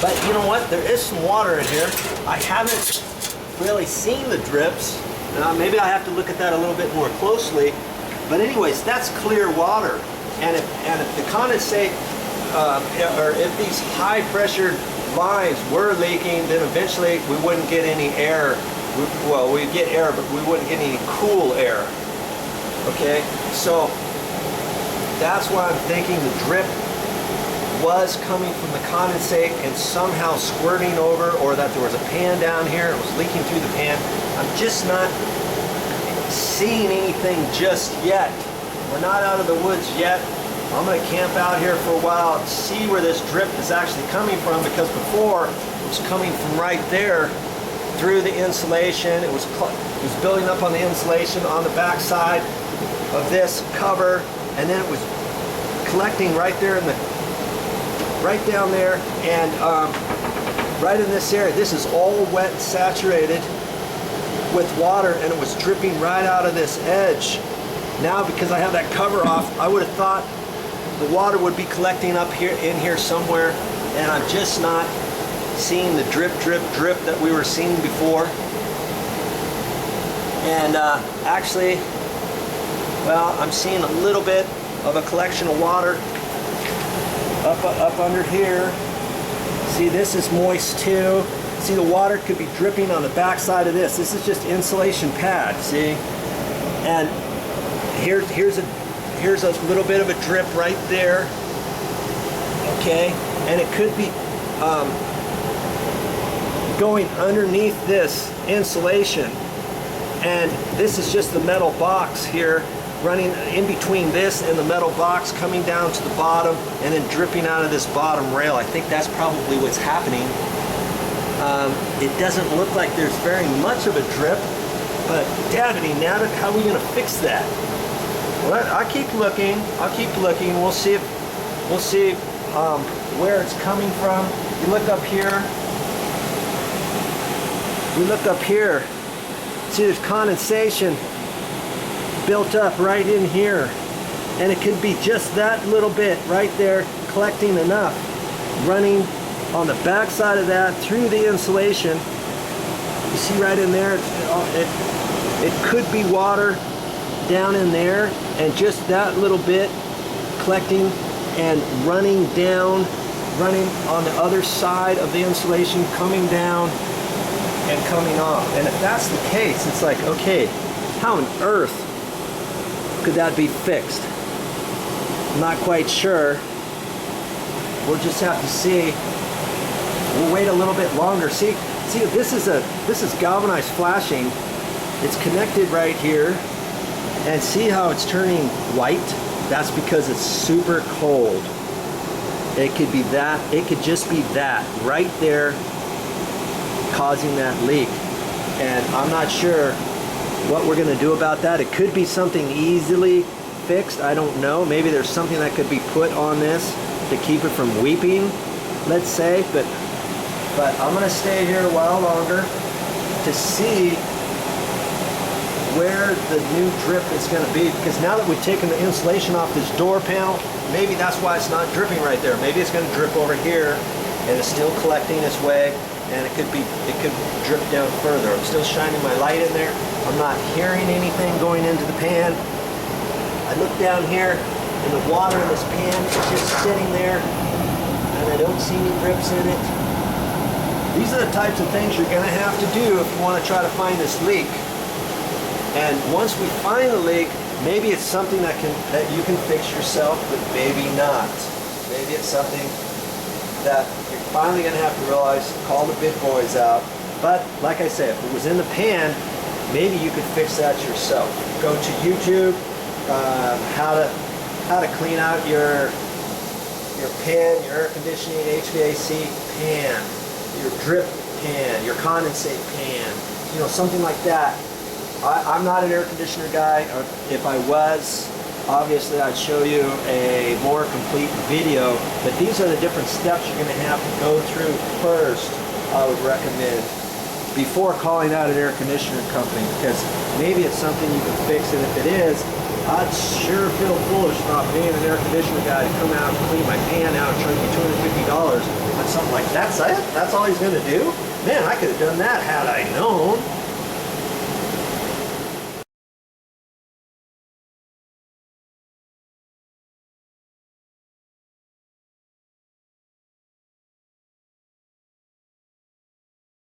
But you know what? There is some water in here. I haven't really seen the drips. Maybe I have to look at that a little bit more closely. But anyways, that's clear water. And if the condensate, or if these high pressure lines were leaking, then eventually we wouldn't get any air. Well, we'd get air, but we wouldn't get any cool air. Okay, so that's why I'm thinking the drip was coming from the condensate and somehow squirting over, or that there was a pan down here, it was leaking through the pan. I'm just not seeing anything just yet. We're not out of the woods yet. I'm going to camp out here for a while and see where this drip is actually coming from, because before it was coming from right there through the insulation. It was building up on the insulation on the back side of this cover, and then it was collecting right there in the right down there, and right in this area. This is all wet and saturated with water, and it was dripping right out of this edge. Now, because I have that cover off, I would have thought the water would be collecting up here in here somewhere, and I'm just not seeing the drip that we were seeing before. And actually, well, I'm seeing a little bit of a collection of water up under here. See, this is moist too. See, the water could be dripping on the back side of this. This is just insulation pad, see? And here's a little bit of a drip right there. Okay, and it could be going underneath this insulation. And this is just the metal box here, running in between this and the metal box, coming down to the bottom and then dripping out of this bottom rail. I think that's probably what's happening. It doesn't look like there's very much of a drip, but daddity nabbit, how are we going to fix that? Well, I keep looking. I'll keep looking. We'll see where it's coming from. You look up here. You look up here. See, there's condensation built up right in here, and it could be just that little bit right there, collecting enough, running on the back side of that through the insulation. You see right in there, it could be water down in there, and just that little bit collecting and running down, running on the other side of the insulation, coming down and coming off. And if that's the case, it's like, okay, how on earth could that be fixed? I'm not quite sure. We'll just have to see. We'll wait a little bit longer. See, this is galvanized flashing. It's connected right here, and see how it's turning white? That's because it's super cold. It could be that. It could just be that right there causing that leak, and I'm not sure what we're going to do about that. It could be something easily fixed. I don't know. Maybe there's something that could be put on this to keep it from weeping, let's say, but I'm going to stay here a while longer to see where the new drip is going to be, because now that we've taken the insulation off this door panel, maybe that's why it's not dripping right there. Maybe it's going to drip over here, and it's still collecting its way, and it could drip down further. I'm still shining my light in there. I'm not hearing anything going into the pan. I look down here, and the water in this pan is just sitting there, and I don't see any drips in it. These are the types of things you're going to have to do if you want to try to find this leak. And once we find the leak, maybe it's something that you can fix yourself, but maybe not. Maybe it's something that you're finally going to have to realize, call the big boys out. But like I said, if it was in the pan, maybe you could fix that yourself. Go to YouTube, how to clean out your pan, your air conditioning HVAC pan, your drip pan, your condensate pan, you know, something like that. I'm not an air conditioner guy. If I was, obviously I'd show you a more complete video, but these are the different steps you're going to have to go through first, I would recommend, before calling out an air conditioner company, because maybe it's something you can fix, and if it is, I'd sure feel foolish about paying an air conditioner guy to come out and clean my pan out and charge me $250 on something like that. That's all he's going to do? Man, I could have done that had I known.